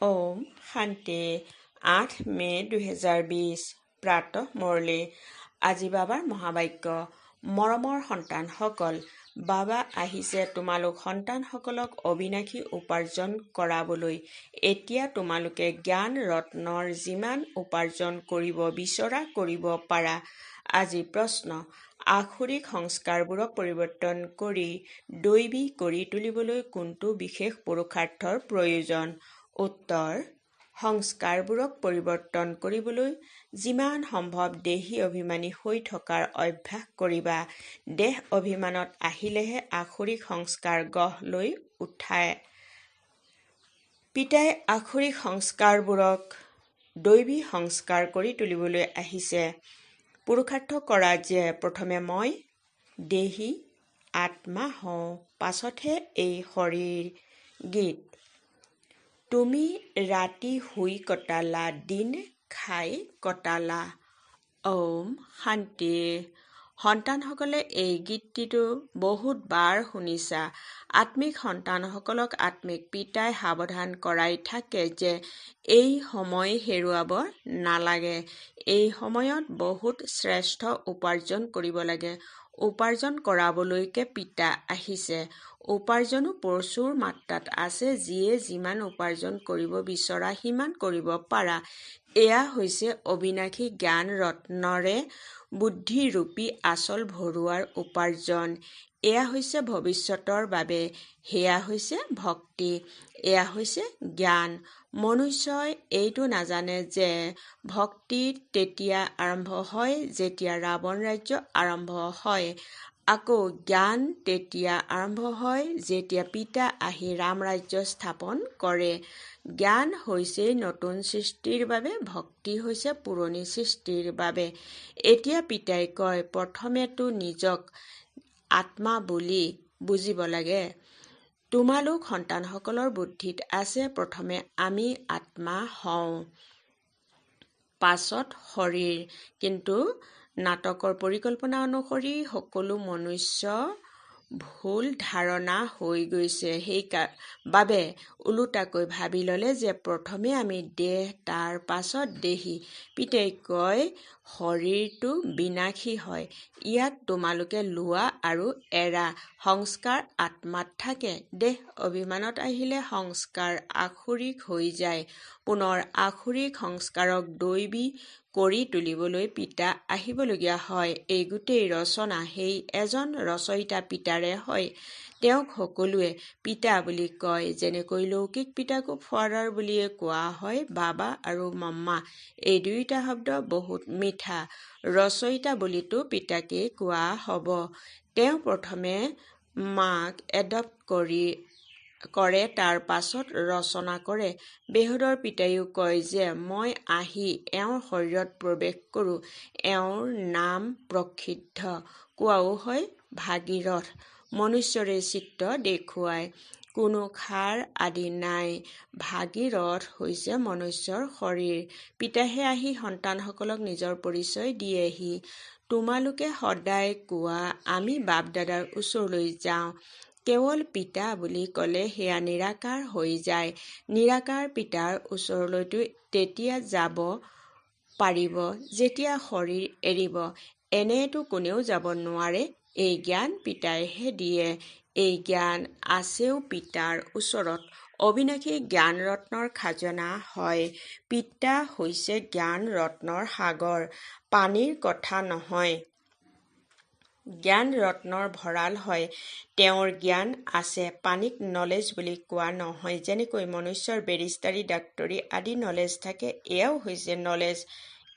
ওম শান্তি 8 মে 2020 প্ৰাতঃ মুৰলী। আজি বাবাৰ মহাবাক্য। মৰমৰ সন্তানসকল, বাবা আহিছে তোমালোক সন্তানসকলক অবিনাশী উপাৰ্জন কৰাবলৈ। এতিয়া তোমালোকে জ্ঞান ৰত্নৰ যিমান উপাৰ্জন কৰিব বিচৰা কৰিব পাৰা। আজি প্ৰশ্ন, আসুৰিক সংস্কাৰবোৰক পৰিৱৰ্তন কৰি দৈৱী কৰি তুলিবলৈ কোনটো বিশেষ পুৰুষাৰ্থৰ প্ৰয়োজন? উত্তৰ, সংস্কাৰবোৰক পৰিৱৰ্তন কৰিবলৈ যিমান সম্ভৱ দেহী অভিমানী হৈ থকাৰ অভ্যাস কৰিবা। দেহ অভিমানত আহিলেহে আসুৰিক সংস্কাৰ গঢ় লৈ উঠায়। পিতাই আসুৰিক সংস্কাৰবোৰক দৈৱী সংস্কাৰ কৰি তুলিবলৈ আহিছে। পুৰুষাৰ্থ কৰা যে প্ৰথমে মই দেহী আত্মা হওঁ, পাছতহে এই শৰীৰ। গীত। তুমি ৰাতি শুই কটালা, দিন খাই কটালা। ওম শান্তি। সন্তানসকলে এই গীতটিটো বহুত বাৰ শুনিছা। আত্মিক সন্তানসকলক আত্মিক পিতাই সাৱধান কৰাই থাকে যে এই সময় হেৰুৱাব নালাগে। এই সময়ত বহুত শ্ৰেষ্ঠ উপাৰ্জন কৰিব লাগে। উপাৰ্জন কৰাবলৈকে পিতা আহিছে। উপাৰ্জনো প্ৰচুৰ মাত্ৰাত আছে। যিয়ে যিমান উপাৰ্জন কৰিব বিচৰা সিমান কৰিব পাৰা। এয়া হৈছে অবিনাশী জ্ঞান ৰত্নৰে বুদ্ধিৰূপী আচল ভৰোৱাৰ উপাৰ্জন। এয়া হৈছে ভৱিষ্যতৰ বাবে। সেয়া হৈছে ভক্তি। এয়া হৈছে জ্ঞান। মনুষ্যই এইটো নাজানে যে ভক্তি তেতিয়া আৰম্ভ হয় যেতিয়া ৰাৱণ ৰাজ্য আৰম্ভ হয়। আকৌ জ্ঞান তেতিয়া আৰম্ভ হয় যেতিয়া পিতা আহি ৰাম ৰাজ্য স্থাপন কৰে। জ্ঞান হৈছে নতুন সৃষ্টিৰ বাবে, ভক্তি হৈছে পুৰণি সৃষ্টিৰ বাবে। এতিয়া পিতাই কয়, প্ৰথমেতো নিজক আত্মা বুলি বুজিব লাগে। তোমালোক সন্তানসকলৰ বুদ্ধিত আছে প্ৰথমে আমি আত্মা হওঁ, পাছত শৰীৰ। কিন্তু নাটকৰ পৰিকল্পনা অনুসৰি সকলো মনুষ্য ভুল ধাৰণা হৈ গৈছে। সেইবাবে ওলোটাকৈ ভাবি ল'লে যে প্ৰথমে আমি দেহ, তাৰ পাছত দেহী। পিতাই কয় শৰীৰটো বিনাশী হয়। ইয়াক তোমালোকে লোৱা আৰু এৰা। সংস্কাৰ আত্মাত থাকে। দেহ অভিমানত আহিলে সংস্কাৰ আসুৰিক হৈ যায়। পুনৰ আসুৰিক সংস্কাৰক দৈৱী কৰি তুলিবলৈ পিতা আহিবলগীয়া হয়। এই গোটেই ৰচনা সেই এজন ৰচয়িতা পিতাৰে হয়। তেওঁক সকলোৱে পিতা বুলি কয়। যেনেকৈ লৌকিক পিতাকো ফাদাৰ বুলিয়ে কোৱা হয়। বাবা আৰু মম্মা এই দুয়োটা শব্দ বহুত মিঠা। ৰচয়িতা বুলিতো পিতাকেই কোৱা হ'ব। তেওঁ প্ৰথমে মাক এডপ্ট কৰে, তাৰ পাছত ৰচনা কৰে। বেহুদৰ পিতাইও কয় যে মই আহি এওঁৰ শৰীৰত প্ৰৱেশ কৰোঁ। এওঁৰ নাম প্ৰসিদ্ধ। কোৱাও হয় ভাগীৰথ। মনুষ্যৰে চিত্ৰ দেখুৱায়। কোনো খাৰ আদি নাই। ভাগীৰথ হৈছে মনুষ্যৰ শৰীৰ। পিতাহে আহি সন্তানসকলক নিজৰ পৰিচয় দিয়েহি। তোমালোকে সদায় কোৱা আমি বাপ দাদাৰ ওচৰলৈ যাওঁ। কেৱল পিতা বুলি ক'লে সেয়া নিৰাকাৰ হৈ যায়। নিৰাকাৰ পিতাৰ ওচৰলৈতো তেতিয়া যাব পাৰিব যেতিয়া শৰীৰ এৰিব। এনেয়েতো কোনেও যাব নোৱাৰে। এই জ্ঞান পিতাইহে দিয়ে। এই জ্ঞান আছেও পিতাৰ ওচৰত। অবিনাশী জ্ঞান ৰত্নৰ খাজনা হয়। পিতা হৈছে জ্ঞান ৰত্নৰ সাগৰ, পানীৰ কথা নহয়। জ্ঞান ৰত্নৰ ভঁৰাল হয়। তেওঁৰ জ্ঞান আছে। পানীক নলেজ বুলি কোৱা নহয়। যেনেকৈ মনুষ্যৰ বেৰিষ্টাৰী, ডাক্তৰী আদি নলেজ থাকে, এয়াও হৈছে নলেজ।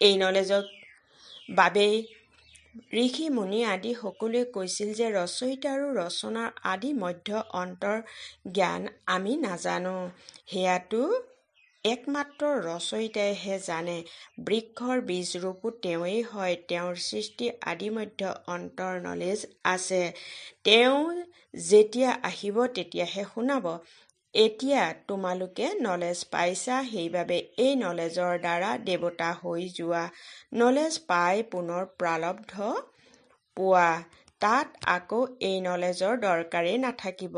এই নলেজৰ বাবেই ঋষি মুনি আদি সকলোৱে কৈছিল যে ৰচয়িতা আৰু ৰচনাৰ আদি মধ্য অন্তৰ জ্ঞান আমি নাজানো। সেয়াটো একমাত্ৰ ৰচয়িতাইহে জানে। বৃক্ষৰ বীজৰূপো তেওঁৱেই হয়। তেওঁৰ সৃষ্টি আদি মধ্য অন্তৰ নলেজ আছে। তেওঁ যেতিয়া আহিব তেতিয়াহে শুনাব। এতিয়া তোমালোকে নলেজ পাইছা, সেইবাবে এই নলেজৰ দ্বাৰা দেৱতা হৈ যোৱা। নলেজ পাই পুনৰ প্ৰাৰব্ধ পোৱা। তাত আকৌ এই নলেজৰ দৰকাৰেই নাথাকিব।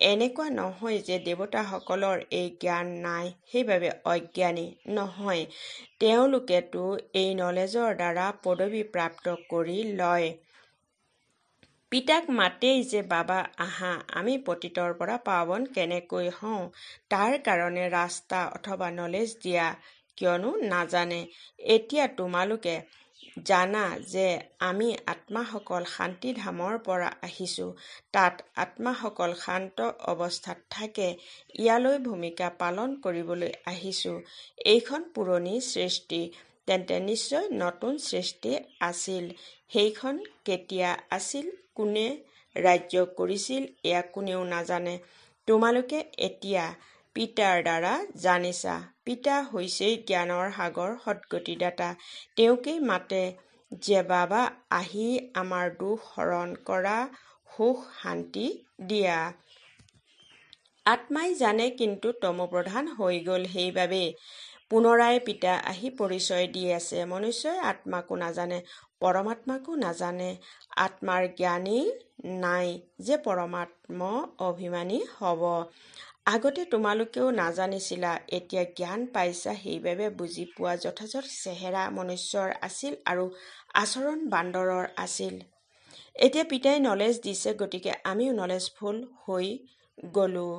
এনেকুৱা নহয় যে দেৱতাসকলৰ এই জ্ঞান নাই, সেইবাবে অজ্ঞানী নহয়। তেওঁলোকেতো এই নলেজৰ দ্বাৰা পদবী প্ৰাপ্ত কৰি লয়। পিতাক মাতেই যে বাবা আহা, আমি পতিতৰ পৰা পাৱন কেনেকৈ হওঁ, তাৰ কাৰণে ৰাস্তা অথবা নলেজ দিয়া, কিয়নো নাজানে। এতিয়া তোমালোকে জানা যে আমি আত্মাসকল শান্তিধামৰ পৰা আহিছোঁ। তাত আত্মাসকল শান্ত অৱস্থাত থাকে। ইয়ালৈ ভূমিকা পালন কৰিবলৈ আহিছোঁ। এইখন পুৰণি সৃষ্টি, তেন্তে নিশ্চয় নতুন সৃষ্টি আছিল। সেইখন কেতিয়া আছিল, কোনে ৰাজ্য কৰিছিল, এয়া কোনেও নাজানে। তোমালোকে এতিয়া পিতাৰ দ্বাৰা জানিছা। পিতা হৈছেই জ্ঞানৰ সাগৰ, সদ্গতিদাতা। তেওঁকেই মাতে যে বাবা, আহি আমাৰ দুখ হৰণ কৰা, সুখ শান্তি দিয়া। আত্মাই জানে, কিন্তু তমোপ্ৰধান হৈ গ'ল। সেইবাবেই পুনৰাই পিতা আহি পৰিচয় দি আছে। মনুষ্যই আত্মাকো নাজানে, পৰমাত্মাকো নাজানে। আত্মাৰ জ্ঞানেই নাই যে পৰমাত্ম অভিমানী হ'ব। আগতে তোমালোকেও নাজানিছিলা, এতিয়া জ্ঞান পাইছা। সেইবাবে বুজি পোৱা যথাযথ চেহেৰা মনুষ্যৰ আছিল আৰু আচৰণ বান্দৰৰ আছিল। এতিয়া পিতাই নলেজ দিছে, গতিকে আমিও নলেজফুল হৈ গ'লো।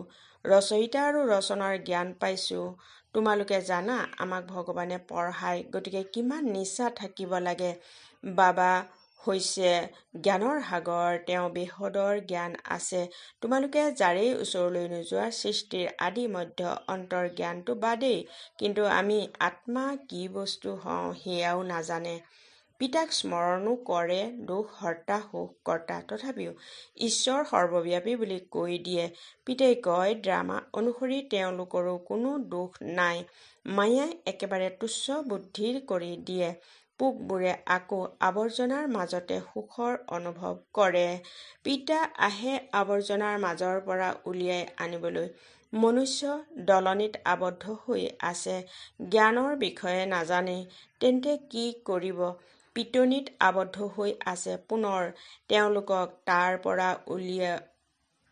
ৰচয়িতা আৰু ৰচনাৰ জ্ঞান পাইছোঁ। তোমালোকে জানা, আমাক ভগৱানে পঢ়ায়, গতিকে কিমান নিচা থাকিব লাগে। বাবা হৈছে জ্ঞানৰ সাগৰ, তেওঁ বেহদৰ জ্ঞান আছে। তোমালোকে যাৰেই ওচৰলৈ নোযোৱা, সৃষ্টিৰ আদি মধ্য অন্তৰ জ্ঞানটো বাদেই, কিন্তু আমি আত্মা কি বস্তু হওঁ সেয়াও নাজানে। পিতাক স্মৰণো কৰে, দুখ হৰ্তা সুখ কৰ্তা, তথাপিও ঈশ্বৰ সৰ্বব্যাপী বুলি কৈ দিয়ে। পিতাই কয়, ড্ৰামা অনুসৰি তেওঁলোকৰো কোনো দোষ নাই। মায়াই একেবাৰে তুচ্ছ বুদ্ধিৰ কৰি দিয়ে। পোকবোৰে আকৌ আৱৰ্জনাৰ মাজতে সুখৰ অনুভৱ কৰে। পিতা আহে আৱৰ্জনাৰ মাজৰ পৰা উলিয়াই আনিবলৈ। মনুষ্য দলনিত আবদ্ধ হৈ আছে, জ্ঞানৰ বিষয়ে নাজানেই। তেন্তে কি কৰিব? পিটনিত আবদ্ধ হৈ আছে। পুনৰ তেওঁলোকক তাৰ পৰা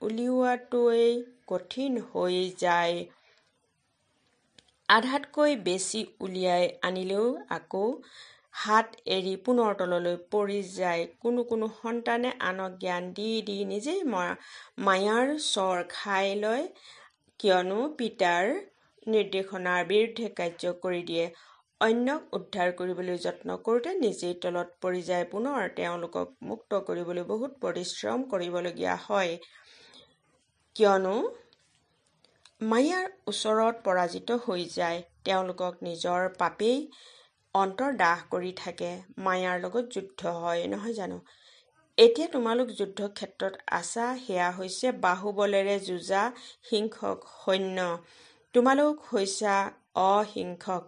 উলিওৱাটোৱেই কঠিন হৈ যায়। আধাতকৈ বেছি উলিয়াই আনিলেও আকৌ হাত এৰি পুনৰ তললৈ পৰি যায়। কোনো সন্তানে আনক জ্ঞান দি দি নিজেই মায়াৰ চৰ খাই লয়, কিয়নো পিতাৰ নিৰ্দেশনাৰ বিৰুদ্ধে কাৰ্য কৰি দিয়ে। অন্যক উদ্ধাৰ কৰিবলৈ যত্ন কৰোঁতে নিজেই তলত পৰি যায়। পুনৰ তেওঁলোকক মুক্ত কৰিবলৈ বহুত পৰিশ্ৰম কৰিবলগীয়া হয়, কিয়নো মায়াৰ ওচৰত পৰাজিত হৈ যায়। তেওঁলোকক নিজৰ পাপেই অন্তৰ্দাহ কৰি থাকে। মায়াৰ লগত যুদ্ধ হয়, নহয় জানো? এতিয়া তোমালোক যুদ্ধক্ষেত্ৰত আছা। সেয়া হৈছে বাহুবলেৰে যুঁজা হিংসক সৈন্য। তোমালোক হৈছা অহিংসক।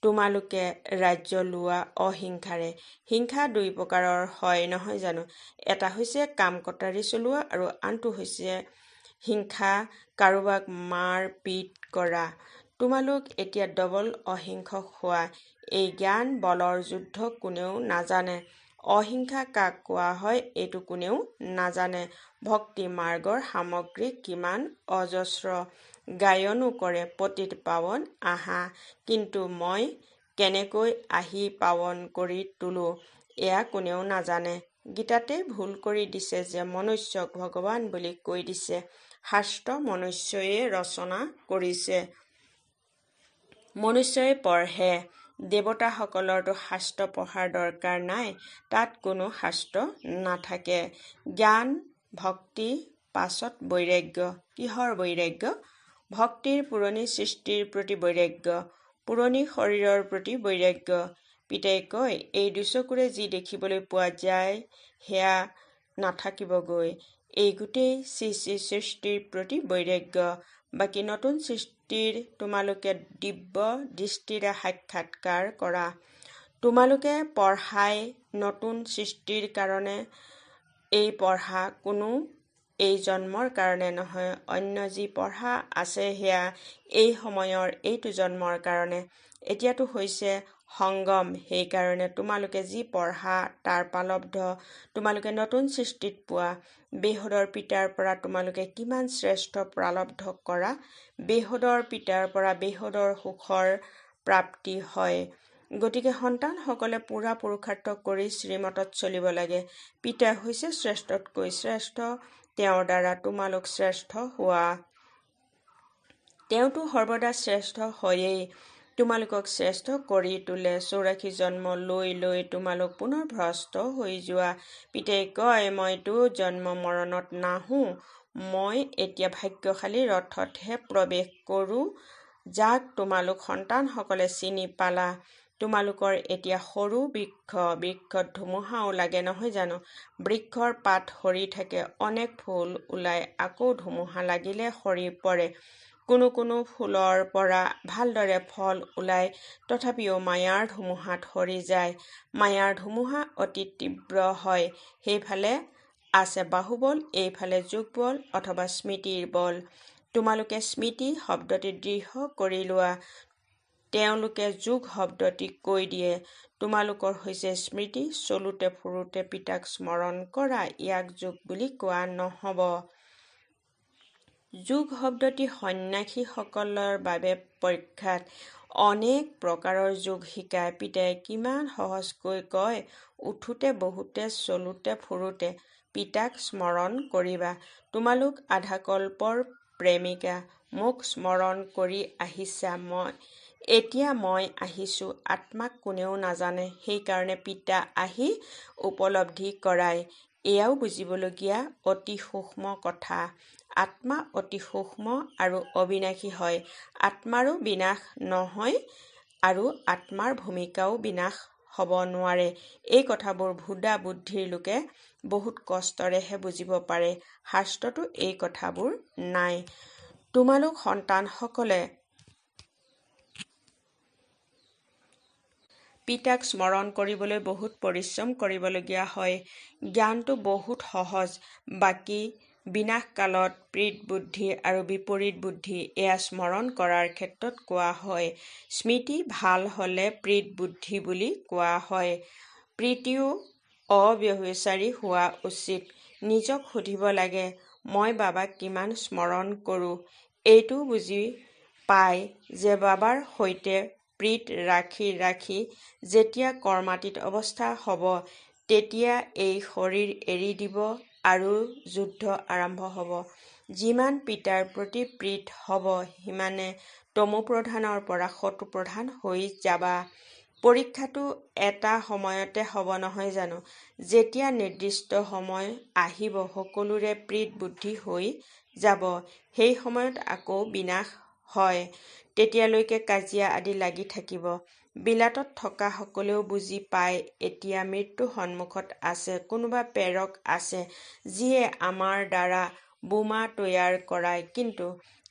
তোমালোকে ৰাজ্য লোৱা অহিংসাৰে। হিংসা দুই প্ৰকাৰৰ হয়, নহয় জানো? এটা হৈছে কাম কটাৰী চলোৱা আৰু আনটো হৈছে হিংসা, কাৰোবাক মাৰ পিট কৰা। তোমালোক এতিয়া ডবল অহিংসক হোৱা। এই জ্ঞান বলৰ যুদ্ধ কোনেও নাজানে। অহিংসা কাক কোৱা হয়, এইটো কোনেও নাজানে। ভক্তি মাৰ্গৰ সামগ্ৰী কিমান অজস্ৰ। গায়নো কৰে, পতিত পাৱন আহা, কিন্তু মই কেনেকৈ আহি পাৱন কৰি তোলো, এয়া কোনেও নাজানে। গীতাতে ভুল কৰি দিছে যে মনুষ্যক ভগৱান বুলি কৈ দিছে। শাস্ত্ৰ মনুষ্যই ৰচনা কৰিছে, মনুষ্যই পঢ়ে। দেৱতাসকলৰতো শাস্ত্ৰ পঢ়াৰ দৰকাৰ নাই, তাত কোনো শাস্ত্ৰ নাথাকে। জ্ঞান, ভক্তি, পাছত বৈৰাগ্য। কিহৰ বৈৰাগ্য? ভক্তিৰ পুৰণি সৃষ্টিৰ প্ৰতি বৈৰাগ্য, পুৰণি শৰীৰৰ প্ৰতি বৈৰাগ্য। পিতাই কয়, এই দুচকুৰে যি দেখিবলৈ পোৱা যায় সেয়া নাথাকিবগৈ। এই গোটেই সৃষ্টিৰ প্ৰতি বৈৰাগ্য। বাকী নতুন সৃষ্টিৰ তোমালোকে দিব্য দৃষ্টিৰে সাক্ষাৎকাৰ কৰা। তোমালোকে পঢ়াই নতুন সৃষ্টিৰ কাৰণে। এই পঢ়া কোনো এই জন্মৰ কাৰণে নহয়। অন্য যি পঢ়া আছে সেয়া এই সময়ৰ এইটো জন্মৰ কাৰণে। এতিয়াতো হৈছে সংগম। সেইকাৰণে তোমালোকে যি পঢ়া তাৰ পালব্ধ তোমালোকে নতুন সৃষ্টিত পোৱা। বেহদৰ পিতাৰ পৰা তোমালোকে কিমান শ্ৰেষ্ঠ প্ৰালব্ধ কৰা। বেহদৰ পিতাৰ পৰা বেহদৰ সুখৰ প্ৰাপ্তি হয়। গতিকে সন্তানসকলে পূৰা পুৰুষাৰ্থ কৰি শ্ৰীমতত চলিব লাগে। পিতা হৈছে শ্ৰেষ্ঠতকৈ শ্ৰেষ্ঠ, তেওঁৰ দ্বাৰা তোমালোক শ্ৰেষ্ঠ হোৱা। তেওঁতো সৰ্বদা শ্ৰেষ্ঠ হয়েই তোমালোকক শ্ৰেষ্ঠ কৰি তোলে। 84 জন্ম লৈ লৈ তোমালোক পুনৰ ভ্ৰষ্ট হৈ যোৱা। পিতাই কয়, মইতো জন্ম মৰণত নাহোঁ, মই এতিয়া ভাগ্যশালী ৰথতহে প্ৰৱেশ কৰোঁ, যাক তোমালোক সন্তানসকলে চিনি পালা। তোমালোকৰ এতিয়া সৰু বৃক্ষত ধুমুহাও লাগে নহয় জানো? বৃক্ষৰ পাত সৰি থাকে, অনেক ফুল ওলায়, আকৌ ধুমুহা লাগিলে সৰি পৰে। কোনো কোনো ফুলৰ পৰা ভালদৰে ফল ওলায়, তথাপিও মায়াৰ ধুমুহাত সৰি যায়। মায়াৰ ধুমুহা অতি তীব্ৰ হয়। সেইফালে আছে বাহুবল, এইফালে যোগবল অথবা স্মৃতিৰ বল। তোমালোকে স্মৃতি শব্দটি দৃঢ় কৰি লোৱা। তেওঁলোকে যোগ শব্দটি কৈ দিয়ে, তোমালোকৰ হৈছে স্মৃতি। চলোতে ফুৰোতে পিতাক স্মৰণ কৰা, ইয়াক যোগ বুলি কোৱা নহ'ব। যোগ শব্দটি সন্ন্যাসীসকলৰ বাবে প্ৰখ্যাত। অনেক প্ৰকাৰৰ যোগ শিকায়। পিতাই কিমান সহজকৈ কয়, উঠোতে বহোতে চলোতে ফুৰোতে পিতাক স্মৰণ কৰিবা। তোমালোক আধাকল্পৰ প্ৰেমিকা, মোক স্মৰণ কৰি আহিছা। এতিয়া মই আহিছোঁ। আত্মাক কোনেও নাজানে, সেইকাৰণে পিতা আহি উপলব্ধি কৰায়। এয়াও বুজিবলগীয়া অতি সূক্ষ্ম কথা। আত্মা অতি সূক্ষ্ম আৰু অবিনাশী হয়। আত্মাৰো বিনাশ নহয় আৰু আত্মাৰ ভূমিকাও বিনাশ হ'ব নোৱাৰে। এই কথাবোৰ ভোদা বুদ্ধিৰ লোকে বহুত কষ্টৰেহে বুজিব পাৰে। শাস্ত্ৰতো এই কথাবোৰ নাই। তোমালোক সন্তানসকলে পিতাক স্মৰণ কৰিবলৈ বহুত পৰিশ্ৰম কৰিবলগীয়া হয়। জ্ঞানটো বহুত সহজ, বাকী বিনাশকালত প্ৰীত বুদ্ধি আৰু বিপৰীত বুদ্ধি, এয়া স্মৰণ কৰাৰ ক্ষেত্ৰত কোৱা হয়। স্মৃতি ভাল হ'লে প্ৰীত বুদ্ধি বুলি কোৱা হয়। প্ৰীতিও অব্যভিচাৰী হোৱা উচিত। নিজক সুধিব লাগে, মই বাবাক কিমান স্মৰণ কৰোঁ। এইটোও বুজি পায় যে বাবাৰ সৈতে প্ৰীত ৰাখি ৰাখি যেতিয়া কৰ্মাতীত অৱস্থা হ'ব, তেতিয়া এই শৰীৰ এৰি দিব আৰু যুদ্ধ আৰম্ভ হ'ব। যিমান পিতাৰ প্ৰতি প্ৰীত হ'ব, সিমানে তমোপ্ৰধানৰ পৰা সতোপ্ৰধান হৈ যাবা। পৰীক্ষাটো এটা সময়তে হ'ব নহয় জানো? যেতিয়া নিৰ্দিষ্ট সময় আহিব, সকলোৰে প্ৰীত বুদ্ধি হৈ যাব। সেই সময়ত আকৌ বিনাশ হয়। তেতিয়ালৈকে কাজিয়া আদি লাগি থাকিব। বিলাতত থকা সকলেও বুজি পায়, এতিয়া মৃত্যু সন্মুখত আছে। কোনোবা প্ৰেৰক আছে, যিয়ে আমাৰ দ্বাৰা বোমা তৈয়াৰ কৰায়। কিন্তু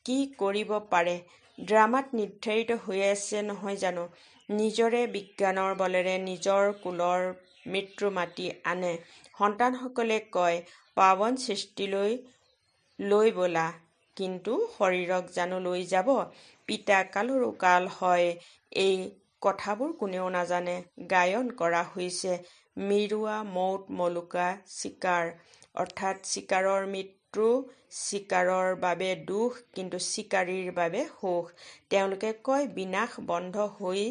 কি কৰিব পাৰে? ড্ৰামাত নিৰ্ধাৰিত হৈ আছে নহয় জানো? নিজৰে বিজ্ঞানৰ বলেৰে নিজৰ কুলৰ মৃত্যু মাতি আনে। সন্তানসকলে কয়, পাৱন সৃষ্টিলৈ লৈ ব'লা, কিন্তু শৰীৰক জানো লৈ যাব? পিতা কালৰো কাল হয়। এই কথাবোৰ কোনেও নাজানে। গায়ন কৰা হৈছে মিৰুৱা মৌত মলুকা চিকাৰ, অৰ্থাৎ চিকাৰৰ মৃত্যু চিকাৰৰ বাবে দুখ, কিন্তু চিকাৰীৰ বাবে সুখ। তেওঁলোকে কয়, বিনাশ বন্ধ হৈ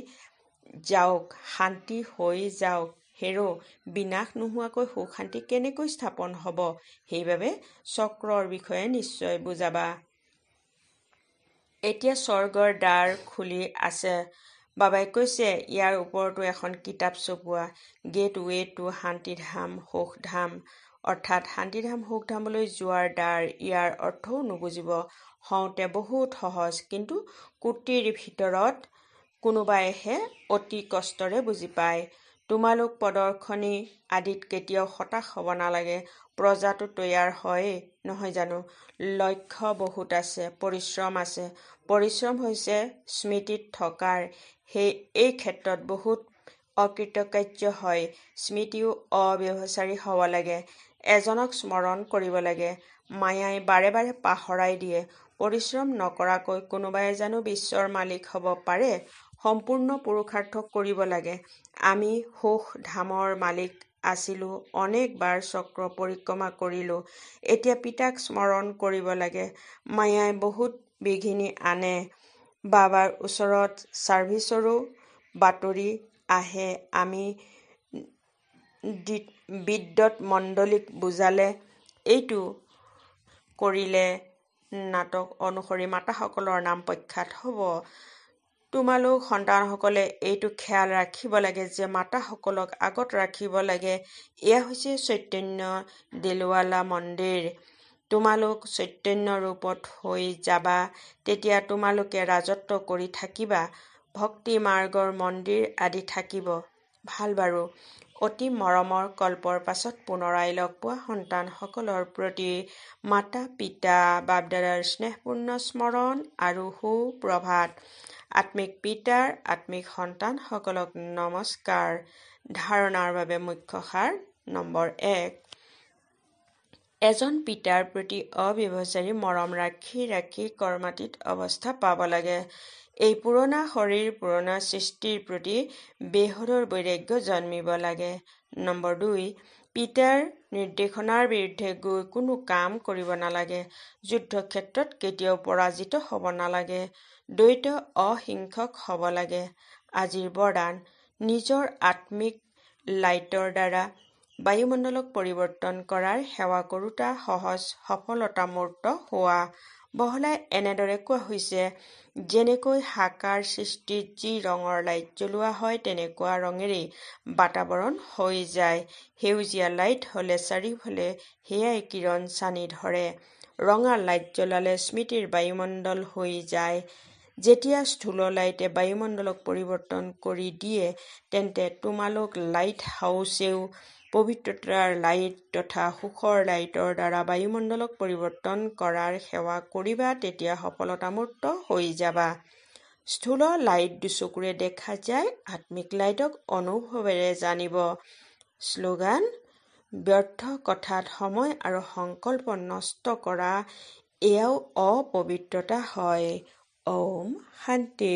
যাওক, শান্তি হৈ যাওক। হেৰ', বিনাশ নোহোৱাকৈ সুখ শান্তি কেনেকৈ স্থাপন হ'ব? সেইবাবে চক্ৰৰ বিষয়ে নিশ্চয় বুজাবা। এতিয়া স্বৰ্গৰ দ্বাৰ খুলি আছে। বাবাই কৈছে, ইয়াৰ ওপৰতো এখন কিতাপ ছপোৱা, গেটৱে টু শান্তিধাম সুখধাম, অৰ্থাৎ শান্তিধাম সুখধামলৈ যোৱাৰ দ্বাৰ। ইয়াৰ অৰ্থও নুবুজিব। হওঁতে বহুত সহজ, কিন্তু কোটিৰ ভিতৰত কোনোবাইহে অতি কষ্টৰে বুজি পায়। তোমালোক প্ৰদৰ্শনী আদিত কেতিয়াও হতাশ হ'ব নালাগে। প্ৰজাটো তৈয়াৰ হয় নহয় জানো? লক্ষ্য বহুত আছে, পৰিশ্ৰম আছে। পৰিশ্ৰম হৈছে স্মৃতিত থকাৰ। এই ক্ষেত্ৰত বহুত অকৃতকাৰ্য হয়। স্মৃতিও অব্যভিচাৰী হ'ব লাগে। এজনক স্মৰণ কৰিব লাগে। মায়াই বাৰে বাৰে পাহৰাই দিয়ে। পৰিশ্ৰম নকৰাকৈ কোনোবাই জানো বিশ্বৰ মালিক হ'ব পাৰে? সম্পূৰ্ণ পুৰুষাৰ্থ কৰিব লাগে। আমি সুখ ধামৰ মালিক আছিলো, অনেকবাৰ চক্ৰ পৰিক্ৰমা কৰিলো। এতিয়া পিতাক স্মৰণ কৰিব লাগে। মায়াই বহুত বিঘিনি আনে। বাবাৰ ওচৰত ছাৰ্ভিচৰো বাতৰি আহে। আমি বিদ্যৎ মণ্ডলীক বুজালে, এইটো কৰিলে নাটক অনুসৰি মাতাসকলৰ নাম প্ৰখ্যাত হ'ব। তোমালোক সন্তানসকলে এইটো খেয়াল ৰাখিব লাগে যে মাতাসকলক আগত ৰাখিব লাগে। এয়া হৈছে চৈতন্য দিলৱালা মন্দিৰ। তোমালোক চৈতন্য ৰূপত হৈ যাবা, তেতিয়া তোমালোকে ৰাজত্ব কৰি থাকিবা। ভক্তি মাৰ্গৰ মন্দিৰ আদি থাকিব। ভাল বাৰু। অতি মৰমৰ কল্পৰ পাছত পুনৰাই লগ পোৱা সন্তানসকলৰ প্ৰতি মাতা পিতা বাপদাদাৰ স্নেহপূৰ্ণ স্মৰণ আৰু সুপ্ৰভাত। আত্মিক পিতাৰ আত্মিক সন্তানসকলক নমস্কাৰ। ধাৰণাৰ বাবে মুখ্য সাৰ নম্বৰ 1। এজন পিতাৰ প্ৰতি অবিভচাৰী মৰম ৰাখি ৰাখি কৰ্মাতীত অৱস্থা পাব লাগে। এই পুৰণা শৰীৰ পুৰণা সৃষ্টিৰ প্ৰতি বেহদৰ বৈৰাগ্য জন্মিব লাগে। নম্বৰ 2। পিতাৰ নিৰ্দেশনাৰ বিৰুদ্ধে গৈ কোনো কাম কৰিব নালাগে। যুদ্ধক্ষেত্ৰত কেতিয়াও পৰাজিত হ'ব নালাগে। দ্বৈত অহিংসক হ'ব লাগে। আজিৰ বৰদান, নিজৰ আত্মিক লাইটৰ দ্বাৰা বায়ুমণ্ডলক পৰিৱৰ্তন কৰাৰ সেৱা কৰোঁতা সহজ সফলতামূৰ্ত হোৱা। বহলাই এনেদৰে কোৱা হৈছে, যেনেকৈ সাকাৰ সৃষ্টিত যি ৰঙৰ লাইট জ্বলোৱা হয় তেনেকুৱা ৰঙেৰেই বাতাবৰণ হৈ যায়। সেউজীয়া লাইট হ'লে চাৰিওফালে সেয়াই কিৰণ চানি ধৰে। ৰঙা লাইট জ্বলালে স্মৃতিৰ বায়ুমণ্ডল হৈ যায়। যেতিয়া স্থূল লাইটে বায়ুমণ্ডলক পৰিৱৰ্তন কৰি দিয়ে, তেন্তে তোমালোক লাইট হাউচেও পবিত্ৰতাৰ লাইট তথা সুখৰ লাইটৰ দ্বাৰা বায়ুমণ্ডলক পৰিৱৰ্তন কৰাৰ সেৱা কৰিবা, তেতিয়া সফলতামূৰ্ত হৈ যাবা। স্থূল লাইট দুচকুৰে দেখা যায়, আত্মিক লাইটক অনুভৱেৰে জানিব। শ্লোগান: ব্যৰ্থ কথাত সময় আৰু সংকল্প নষ্ট কৰা, এয়াও অপবিত্ৰতা হয়। ওম শান্তি।